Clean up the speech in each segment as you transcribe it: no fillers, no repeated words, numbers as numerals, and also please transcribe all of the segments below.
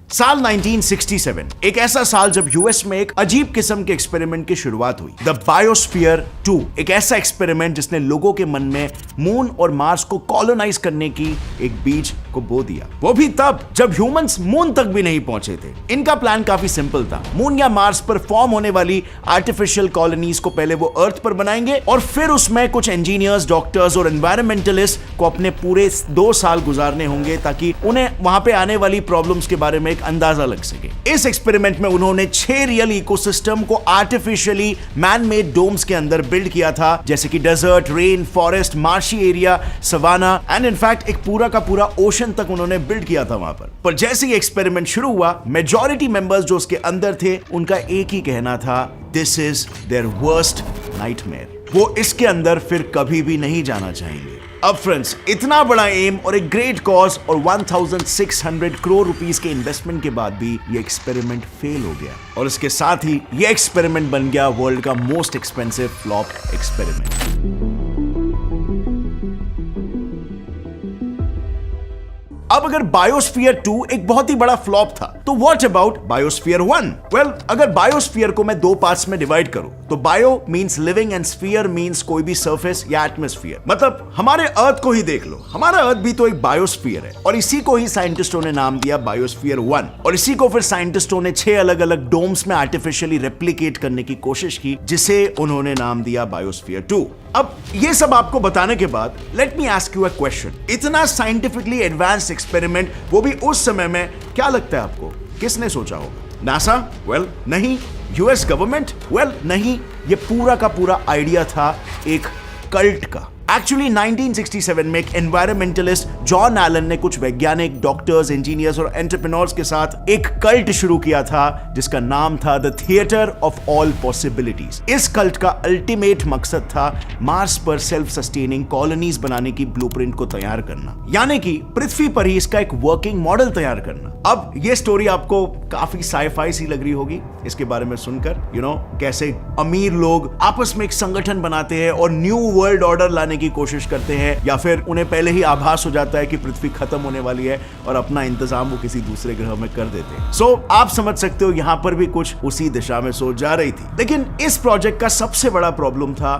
साल 1967 एक ऐसा साल जब यूएस में एक अजीब किस्म के एक्सपेरिमेंट की शुरुआत हुई, द बायोस्फीयर 2। एक ऐसा एक्सपेरिमेंट जिसने लोगों के मन में मून और मार्स को कॉलोनाइज करने की एक बीज को बो दिया, वो भी तब जब ह्यूमंस मून तक भी नहीं पहुंचे थे। इनका प्लान काफी सिंपल था। मून या मार्स पर फॉर्म होने वाली आर्टिफिशियल कॉलोनीज को पहले वो अर्थ पर बनाएंगे और फिर उसमें कुछ इंजीनियर्स, डॉक्टर्स और एनवायरमेंटलिस्ट को अपने पूरे 2 साल गुजारने होंगे ताकि उन्हें वहां पे आने वाली प्रॉब्लम्स के बारे में एक अंदाजा लग सके। इस एक्सपेरिमेंट में उन्होंने 6 रियल इकोसिस्टम को आर्टिफिशियली मैन मेड डोम्स के अंदर बिल्ड किया था, जैसे कि desert, rain forest, marshy area, savanna and in fact एक पूरा का पूरा ओशन तक उन्होंने बिल्ड किया था वहां पर जैसे ही एक्सपेरिमेंट शुरू हुआ, मेजॉरिटी मेंबर्स जो उसके अंदर थे उनका एक ही कहना था, this is their worst nightmare. वो इसके अंदर फिर कभी भी नहीं जाना चाहेंगे। अब फ्रेंड्स, इतना बड़ा एम और एक ग्रेट कॉज और 1600 करोड़ रुपीस के इन्वेस्टमेंट के बाद भी ये एक्सपेरिमेंट फेल हो गया और इसके साथ ही ये एक्सपेरिमेंट बन गया वर्ल्ड का मोस्ट एक्सपेंसिव फ्लॉप एक्सपेरिमेंट। अब अगर बायोस्फीयर 2 एक बहुत ही बड़ा फ्लॉप था, तो व्हाट अबाउट बायोस्फीयर 1? वेल, अगर बायोस्फीयर को मैं 2 पार्ट्स में डिवाइड करूं, तो bio means living and sphere means कोई भी सरफेस या एटमॉस्फेयर। मतलब हमारे अर्थ को ही देख लो, हमारा अर्थ भी तो एक बायोस्फीयर है और इसी को ही साइंटिस्टों ने नाम दिया बायोस्फीयर 1 और इसी को फिर साइंटिस्टों ने 6 अलग अलग डोम्स में आर्टिफिशियली रेप्लिकेट करने की कोशिश की, जिसे उन्होंने नाम दिया बायोस्फीयर 2। अब ये सब आपको बताने के बाद let me ask you a question. इतना साइंटिफिकली एडवांस एक्सपेरिमेंट, वो भी उस समय में, क्या लगता है आपको किसने सोचा होगा? नासा? वेल नहीं। US government? वेल नहीं। ये पूरा का पूरा आइडिया था एक कल्ट का। एक्चुअली 1967 में एक एनवायरमेंटलिस्ट जॉन एलन ने कुछ वैज्ञानिक, डॉक्टर्स, इंजीनियर्स और एंटरप्रेन्योर्स के साथ एक कल्ट शुरू किया था जिसका नाम था the theatre of all possibilities. इस कल्ट का अल्टीमेट मकसद था मार्स पर सेल्फ सस्टेनिंग कॉलोनीज बनाने की ब्लूप्रिंट को तैयार करना, यानी कि पृथ्वी पर ही इसका एक वर्किंग मॉडल तैयार करना। अब ये स्टोरी आपको काफी साइफाई सी लग रही होगी इसके बारे में सुनकर, कैसे अमीर लोग आपस में एक संगठन बनाते हैं और न्यू वर्ल्ड ऑर्डर लाने की कोशिश करते हैं, या फिर उन्हें पहले ही आभास हो जाता है कि पृथ्वी खत्म होने वाली है और अपना इंतजाम वो किसी दूसरे ग्रह में कर देते हैं। सो आप समझ सकते हो यहां पर भी कुछ उसी दिशा में सोच जा रही थी। लेकिन इस प्रोजेक्ट का सबसे बड़ा प्रॉब्लम था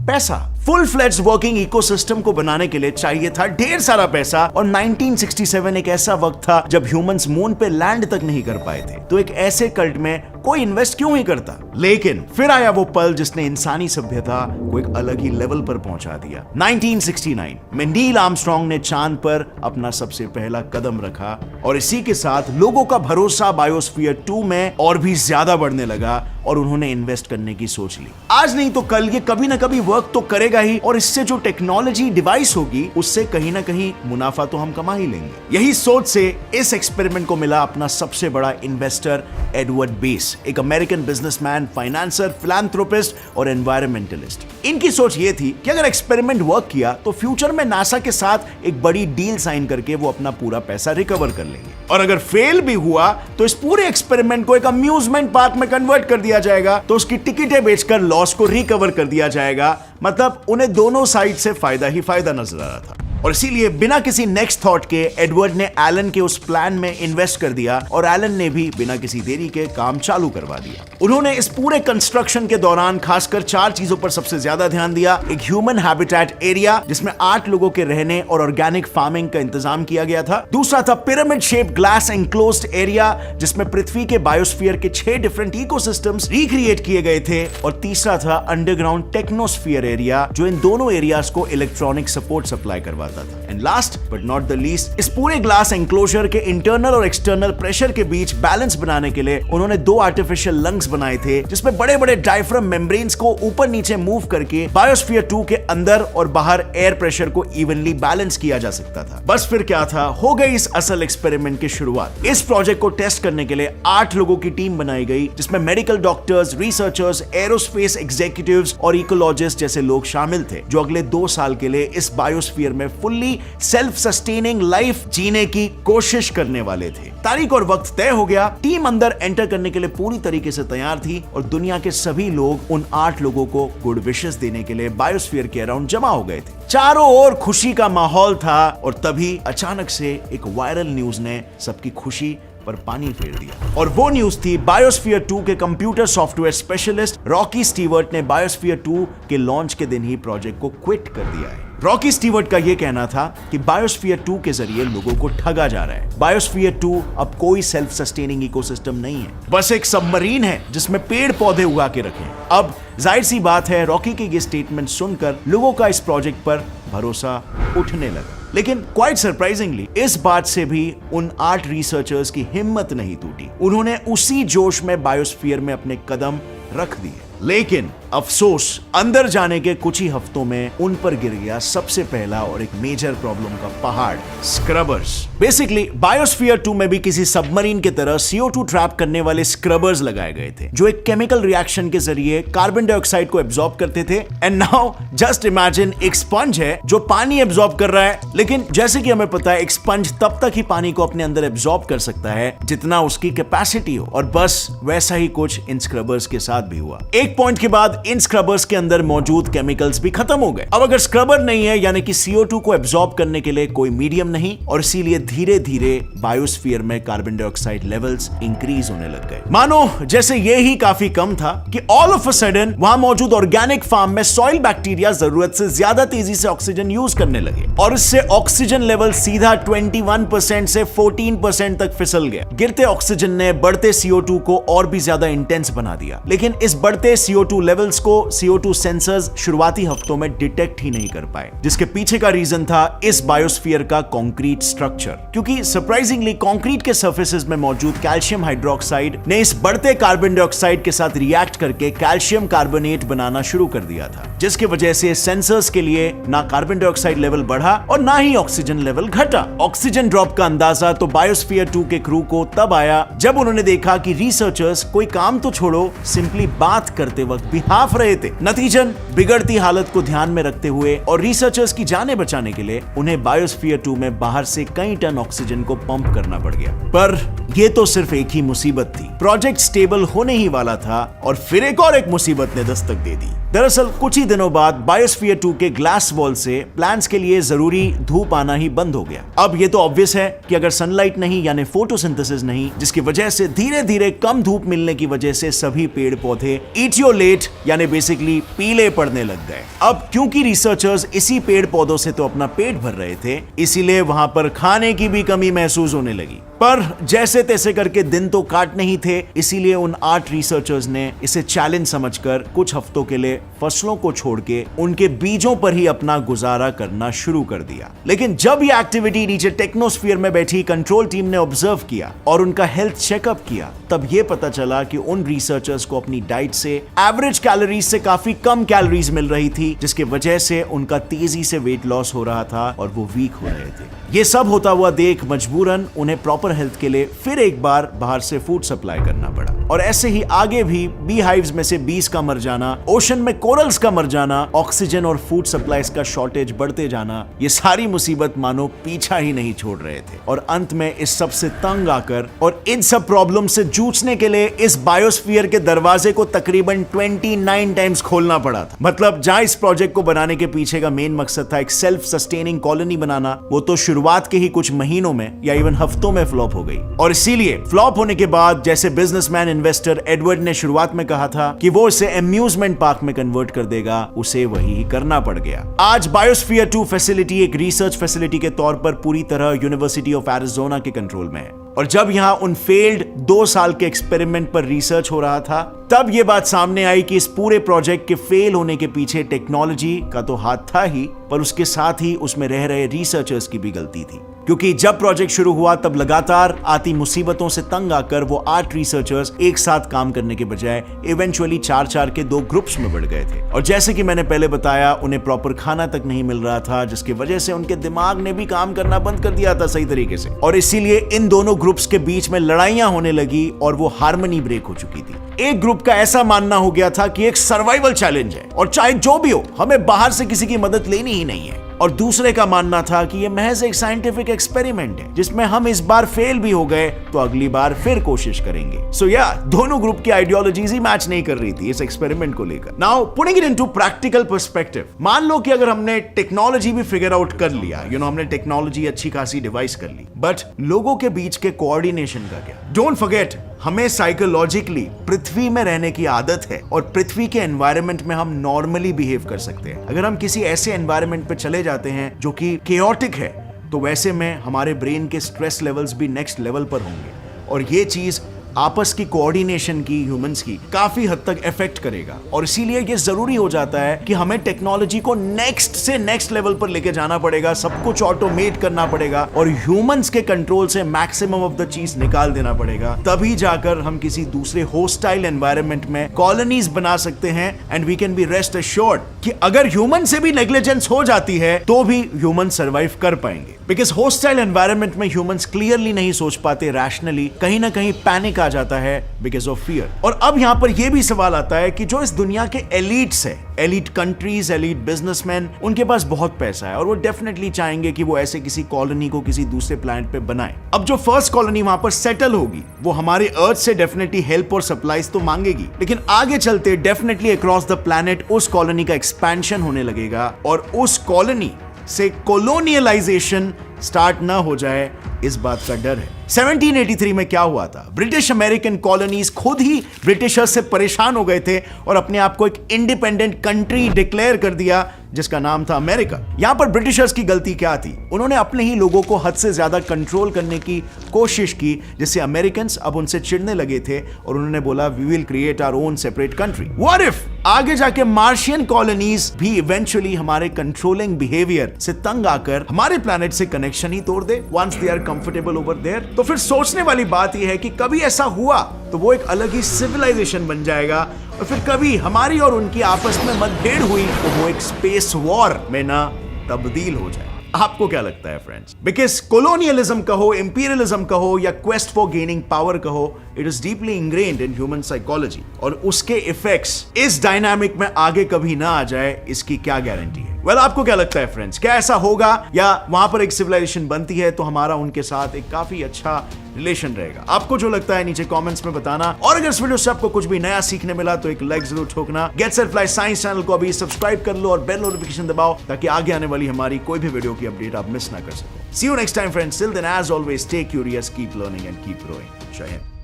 पैसा। फुल फ्लेड्ज वर्किंग इकोसिस्टम को बनाने के लिए चाहिए था ढेर सारा पैसा और 1967 एक ऐसा वक्त था जब ह्यूमंस मून पे लैंड तक नहीं कर पाए थे, तो एक ऐसे कल्ट में कोई इन्वेस्ट क्यों ही करता। लेकिन फिर आया वो पल जिसने इंसानी सभ्यता को एक अलग ही लेवल पर पहुंचा दिया। 1969 में नील आर्मस्ट्रांग ने चांद पर अपना सबसे पहला कदम रखा और इसी के साथ लोगों का भरोसा बायोस्फीयर 2 में और भी ज्यादा बढ़ने लगा और उन्होंने इन्वेस्ट करने की सोच ली। आज नहीं तो कल ये कभी ना कभी वर्क तो करेगा ही और इससे जो टेक्नोलॉजी डिवाइस होगी उससे कहीं ना कहीं मुनाफा तो हम कमा ही लेंगे। यही सोच से इस एक्सपेरिमेंट को मिला अपना सबसे बड़ा इन्वेस्टर एडवर्ड बेस, एक अमेरिकन बिजनेसमैन, फाइनेंसर, फिलैंथ्रोपिस्ट और एनवायरमेंटलिस्ट। इनकी सोच ये थी कि अगर एक्सपेरिमेंट वर्क किया तो फ्यूचर में नासा के साथ एक बड़ी डील साइन करके वो अपना पूरा पैसा रिकवर कर लेंगे और अगर फेल भी हुआ तो इस पूरे एक्सपेरिमेंट को एक अम्यूजमेंट पार्क में कन्वर्ट कर दिया जाएगा, तो उसकी टिकटें बेचकर लॉस को रिकवर कर दिया जाएगा। मतलब उन्हें दोनों साइड से फायदा ही फायदा नजर आ रहा था और इसीलिए बिना किसी नेक्स्ट थॉट के एडवर्ड ने एलन के उस प्लान में इन्वेस्ट कर दिया और एलन ने भी बिना किसी देरी के काम चालू करवा दिया। उन्होंने इस पूरे कंस्ट्रक्शन के दौरान खासकर 4 चीजों पर सबसे ज्यादा ध्यान दिया। एक ह्यूमन हैबिटेट एरिया जिसमें 8 लोगों के रहने और ऑर्गेनिक फार्मिंग का इंतजाम किया गया था। दूसरा था pyramid shape glass enclosed area जिसमें पृथ्वी के बायोस्फीयर के 6 डिफरेंट इकोसिस्टम्स रिक्रिएट किए गए थे और तीसरा था अंडरग्राउंड टेक्नोस्फीयर एरिया जो इन दोनों एरियाज को इलेक्ट्रॉनिक सपोर्ट सप्लाई करवाता था। And last but not the least, इस पूरे ग्लास एंक्लोजर के इंटरनल और एक्सटर्नल प्रेशर के बीच बैलेंस बनाने के लिए उन्होंने 2 आर्टिफिशियल लंग्स बनाए थे जिसमें बड़े बड़े डायफ्राम मेम्ब्रेन्स को ऊपर नीचे मूव करके बायोस्फीयर 2 के अंदर और बाहर एयर प्रेशर को इवनली बैलेंस किया जा सकता था। बस फिर क्या था, हो गई इस असल एक्सपेरिमेंट की शुरुआत। इस प्रोजेक्ट को टेस्ट करने के लिए 8 लोगों की टीम बनाई गई जिसमें medical doctors, researchers, aerospace executives और इकोलॉजिस्ट जैसे लोग शामिल थे जो अगले 2 साल के लिए इस बायोस्फीयर में फुल्ली सेल्फ सस्टेनिंग लाइफ जीने की कोशिश करने वाले थे। तारीख और वक्त तय हो गया, टीम अंदर एंटर करने के लिए पूरी तरीके से तैयार थी और दुनिया के सभी लोग उन 8 लोगों को गुड विशेस देने के लिए बायोस्फीयर के अराउंड जमा हो गए थे। चारों ओर खुशी का माहौल था और तभी अचानक से एक वायरल न्यूज ने सबकी खुशी पर पानी फेर दिया। और वो न्यूज थी बायोस्फीयर 2 के computer software specialist Rocky Stewart ने बायोस्फीयर 2 के लॉन्च के दिन ही प्रोजेक्ट को क्विट कर दिया है। रॉकी स्टीवर्ट का यह कहना था कि बायोस्फीयर 2 के जरिए लोगों को ठगा जा रहा है। बायोस्फीयर 2 अब कोई सेल्फ सस्टेनिंग इकोसिस्टम नहीं है, बस एक सबमरीन है जिसमें पेड़ पौधे उगा के रखे। अब जाहिर सी बात है, रॉकी के ये स्टेटमेंट सुनकर लोगों का इस प्रोजेक्ट पर भरोसा उठने लगा। लेकिन क्वाइट सरप्राइजिंगली इस बात से भी उन 8 रिसर्चर्स की हिम्मत नहीं टूटी। उन्होंने उसी जोश में बायोस्फीयर में अपने कदम रख दिए। लेकिन अफसोस, अंदर जाने के कुछ ही हफ्तों में उन पर गिर गया सबसे पहला और एक मेजर प्रॉब्लम का पहाड़, स्क्रबर्स। बेसिकली बायोस्फीयर 2 में भी किसी सबमरीन की तरह CO2 ट्रैप करने वाले स्क्रबर्स लगाए गए थे जो एक केमिकल रिएक्शन के जरिए कार्बन डाइऑक्साइड को एब्जॉर्ब करते थे। एंड नाउ जस्ट इमेजिन एक स्पंज है जो पानी एब्जॉर्ब कर रहा है, लेकिन जैसे कि हमें पता है एक स्पंज तब तक ही पानी को अपने अंदर एब्जॉर्ब कर सकता है जितना उसकी कैपेसिटी हो, और बस वैसा ही कुछ इन स्क्रबर्स के साथ भी हुआ। एक पॉइंट के बाद इन स्क्रबर्स के अंदर मौजूद केमिकल्स भी खत्म हो गए। अब अगर स्क्रबर नहीं है यानी कि CO2 को एब्जॉर्ब करने के लिए कोई मीडियम नहीं, और इसीलिए धीरे धीरे बायोस्फीयर में कार्बन डाइऑक्साइड लेवल्स इंक्रीज होने लग गए। मानो जैसे ये ही काफी कम था कि ऑल ऑफ अ सडन वहां मौजूद ऑर्गेनिक फार्म में सॉइल बैक्टीरिया जरूरत से ज्यादा तेजी से ऑक्सीजन यूज करने लगे, और इससे ऑक्सीजन लेवल सीधा 21% से 14% तक फिसल गया। गिरते ऑक्सीजन ने बढ़ते CO2 को और भी ज्यादा इंटेंस बना दिया। लेकिन इस बढ़ते CO2 लेवल्स को CO2 सेंसर्स शुरुआती हफ्तों में डिटेक्ट ही नहीं कर पाए, जिसके पीछे का रीजन था इस बायोस्फीयर का कंक्रीट स्ट्रक्चर। क्योंकि सरप्राइजिंगली कंक्रीट के सर्फेसेस में मौजूद कैल्शियम हाइड्रोक्साइड ने इस बढ़ते कार्बन डाइऑक्साइड के साथ रिएक्ट करके कैल्शियम कार्बोनेट बनाना शुरू कर दिया था, जिसकी वजह से सेंसर्स के लिए ना कार्बन डाइऑक्साइड लेवल बढ़ा और ना ही ऑक्सीजन लेवल घटा। ऑक्सीजन ड्रॉप का अंदाजा तो बायोस्फीयर 2 के क्रू को तब आया जब उन्होंने देखा कि रिसर्चर्स कोई काम तो छोड़ो, सिंपली बात करते वक्त भी हाफ रहे थे। नतीजन बिगड़ती हालत को ध्यान में रखते हुए और रिसर्चर्स की जानें बचाने के लिए उन्हें बायोस्फीयर 2 में बाहर से कई टन ऑक्सीजन को पंप करना पड़ गया। पर यह तो सिर्फ एक ही मुसीबत थी। प्रोजेक्ट स्टेबल होने ही वाला था और फिर एक और एक मुसीबत ने दस्तक दे दी। दरअसल कुछ ही दिनों बाद बायोस्फीयर 2 के ग्लास वॉल से प्लांट्स के लिए जरूरी धूप आना ही बंद हो गया। अब ये तो ऑब्वियस है कि अगर सनलाइट नहीं यानी फोटोसिंथेसिस नहीं, जिसकी वजह से धीरे धीरे कम धूप मिलने की वजह से सभी पेड़ पौधे इटियोलेट यानी बेसिकली पीले पड़ने लग गए। अब क्योंकि रिसर्चर्स इसी पेड़ पौधों से तो अपना पेट भर रहे थे, इसीलिए वहां पर खाने की भी कमी महसूस होने लगी। पर जैसे तैसे करके दिन तो काटने ही थे, इसीलिए उन 8 रिसर्चर्स ने इसे चैलेंज समझकर कुछ हफ्तों के लिए फसलों को छोड़ के उनके बीजों पर ही अपना गुजारा करना शुरू कर दिया। लेकिन जब ये एक्टिविटी नीचे टेक्नोस्फीयर में बैठी कंट्रोल टीम ने ऑब्जर्व किया और उनका हेल्थ चेकअप किया, तब ये पता चला कि उन रिसर्चर्स को अपनी डाइट से एवरेज कैलोरीज से काफी कम कैलोरीज मिल रही थी, जिसकी वजह से उनका तेजी से वेट लॉस हो रहा था और वो वीक हो रहे थे। ये सब होता हुआ देख मजबूरन उन्हें प्रॉपर हेल्थ के लिए फिर एक बार बाहर से फूड सप्लाई करना पड़ा। और ऐसे ही आगे भी बी हाइव्स में से बीस का मर जाना, ओशन में कोरल्स का मर जाना, ऑक्सीजन और फूड सप्लाईज का शॉर्टेज बढ़ते जाना, ये सारी मुसीबत मानो पीछा ही नहीं छोड़ रहे थे। और अंत में इस सब से तंग आकर और इन सब प्रॉब्लम से जूझने के लिए इस बायोस्फीयर के दरवाजे को तकरीबन 29 टाइम्स खोलना पड़ा था। मतलब जहां इस प्रोजेक्ट को बनाने के पीछे का मेन मकसद था एक सेल्फ सस्टेनिंग कॉलोनी बनाना, वो तो शुरुआत के ही कुछ महीनों में या इवन हफ्तों में फ्लॉप हो गई। और इसीलिए फ्लॉप होने के बाद जैसे बिजनेसमैन इन्वेस्टर एडवर्ड ने शुरुआत में कहा था कि वो इसे अम्यूजमेंट पार्क में कन्वर्ट कर देगा, उसे वही करना पड़ गया। आज बायोस्फीयर 2 फैसिलिटी एक रिसर्च फैसिलिटी के तौर पर पूरी तरह यूनिवर्सिटी ऑफ एरिज़ोना के कंट्रोल में है। और जब यहां उन फेल्ड 2 साल के एक्सपेरिमेंट पर रिसर्च हो रहा था, तब यह बात सामने आई कि इस पूरे प्रोजेक्ट के फेल होने के पीछे टेक्नोलॉजी का तो हाथ था ही, पर उसके साथ ही उसमें रह रहे रिसर्चर्स की भी गलती थी। क्योंकि जब प्रोजेक्ट शुरू हुआ तब लगातार आती मुसीबतों से तंग आकर वो 8 रिसर्चर्स एक साथ काम करने के बजाय इवेंचुअली 4-4 के 2 ग्रुप्स में बढ़ गए थे। और जैसे कि मैंने पहले बताया, उन्हें प्रॉपर खाना तक नहीं मिल रहा था, जिसकी वजह से उनके दिमाग ने भी काम करना बंद कर दिया था सही तरीके से। और इसीलिए इन दोनों ग्रुप्स के बीच में लड़ाइयां होने लगी और वो हार्मनी ब्रेक हो चुकी थी। एक ग्रुप का ऐसा मानना हो गया था कि एक सर्वाइवल चैलेंज है और चाहे जो भी हो, हमें बाहर से किसी की मदद लेनी ही नहीं है। और दूसरे का मानना था कि यह महज एक साइंटिफिक एक्सपेरिमेंट है जिसमें हम इस बार फेल भी हो गए तो अगली बार फिर कोशिश करेंगे। सो या दोनों ग्रुप की आइडियोलॉजीज ही मैच नहीं कर रही थी इस एक्सपेरिमेंट को लेकर। Now putting it into practical perspective, मान लो कि अगर हमने टेक्नोलॉजी भी फिगर आउट कर लिया, हमने टेक्नोलॉजी अच्छी खासी डिवाइस कर ली, बट लोगों के बीच के कोऑर्डिनेशन का क्या? डोंट फॉरगेट, हमें साइकोलॉजिकली पृथ्वी में रहने की आदत है और पृथ्वी के एनवायरनमेंट में हम नॉर्मली बिहेव कर सकते हैं। अगर हम किसी ऐसे एनवायरनमेंट पे चले जाते हैं जो कि केओटिक है, तो वैसे में हमारे ब्रेन के स्ट्रेस लेवल्स भी नेक्स्ट लेवल पर होंगे और ये चीज आपस की कोऑर्डिनेशन की ह्यूमंस की काफी हद तक इफेक्ट करेगा। और इसीलिए ये जरूरी हो जाता है कि हमें टेक्नोलॉजी को नेक्स्ट से नेक्स्ट लेवल पर लेके जाना पड़ेगा, सब कुछ ऑटोमेट करना पड़ेगा और ह्यूमंस के कंट्रोल से मैक्सिमम ऑफ द चीज निकाल देना पड़ेगा। तभी जाकर हम किसी दूसरे होस्टाइल एनवायरनमेंट में कॉलोनीज बना सकते हैं and we can be rest assured कि अगर ह्यूमन से भी नेग्लिजेंस हो जाती है तो भी ह्यूमन सर्वाइव कर पाएंगे। बिकॉज होस्टाइल एनवायरनमेंट में ह्यूमंस क्लियरली नहीं सोच पाते रैशनली, कहीं ना कहीं पैनिक आ जाता है बिकॉज ऑफ फियर। और अब यहां पर यह भी सवाल आता है कि जो इस दुनिया के एलिट्स है, एलिट कंट्रीज, एलिट बिजनेसमैन, उनके पास बहुत पैसा है और वो डेफिनेटली चाहेंगे कि वो ऐसे किसी कॉलोनी को किसी दूसरे प्लैनेट पे बनाए। अब जो फर्स्ट कॉलोनी वहां पर सेटल होगी वो हमारे अर्थ से डेफिनेटली हेल्प और सप्लाईज तो मांगेगी, लेकिन आगे चलते डेफिनेटली अक्रॉस द प्लैनेट उस कॉलोनी का एक्सपेंशन होने लगेगा और उस कॉलोनी से कोलोनियलाइजेशन स्टार्ट ना हो जाए, इस बात का डर है। 1783 में क्या हुआ था? ब्रिटिश अमेरिकन कॉलोनीज खुद ही ब्रिटिशर्स से परेशान हो गए थे और अपने आप को एक इंडिपेंडेंट कंट्री डिक्लेयर कर दिया जिसका नाम था अमेरिका। यहां पर ब्रिटिशर्स की गलती क्या थी? उन्होंने अपने ही लोगों को हद से ज्यादा कंट्रोल करने की कोशिश की, जिससे अमेरिकन अब उनसे चिढ़ने लगे थे और उन्होंने बोला we will create our own separate country. What if आगे जाके मार्शियन कॉलोनीज भी इवेंचुअली हमारे कंट्रोलिंग बिहेवियर से तंग आकर हमारे प्लैनेट से कनेक्शन ही तोड़ दे once they are comfortable over there? तो फिर सोचने वाली बात यह है कि कभी ऐसा हुआ तो वो एक अलग ही सिविलाइजेशन बन जाएगा और फिर कभी हमारी और उनकी आपस में मतभेद हुई तो वो एक स्पेस वॉर में ना तब्दील हो जाए। आपको क्या लगता है फ्रेंड्स? बिकॉज कोलोनियलिज्म कहो, इंपीरियलिज्म कहो या क्वेस्ट फॉर गेनिंग पावर कहो, it is deeply ingrained in human psychology और उसके इफेक्ट्स इस डायनामिक में आगे कभी ना आ जाए, इसकी क्या गारंटी है? वेल, आपको क्या लगता है फ्रेंड्स? क्या ऐसा होगा या वहां पर एक सिविलाइजेशन बनती है तो हमारा उनके साथ एक काफी अच्छा रिलेशन रहेगा? आपको जो लगता है नीचे कमेंट्स में बताना और अगर इस वीडियो से आपको कुछ भी नया सीखने मिला तो एक लाइक जरूर ठोकना। Get set fly science channel को अभी सब्सक्राइब कर लो और बेल नोटिफिकेशन दबाओ ताकि आगे आने वाली हमारी कोई भी वीडियो की अपडेट आप मिस ना कर सको। See you next time friends, till then as always stay curious, keep learning and keep growing. जय हिंद।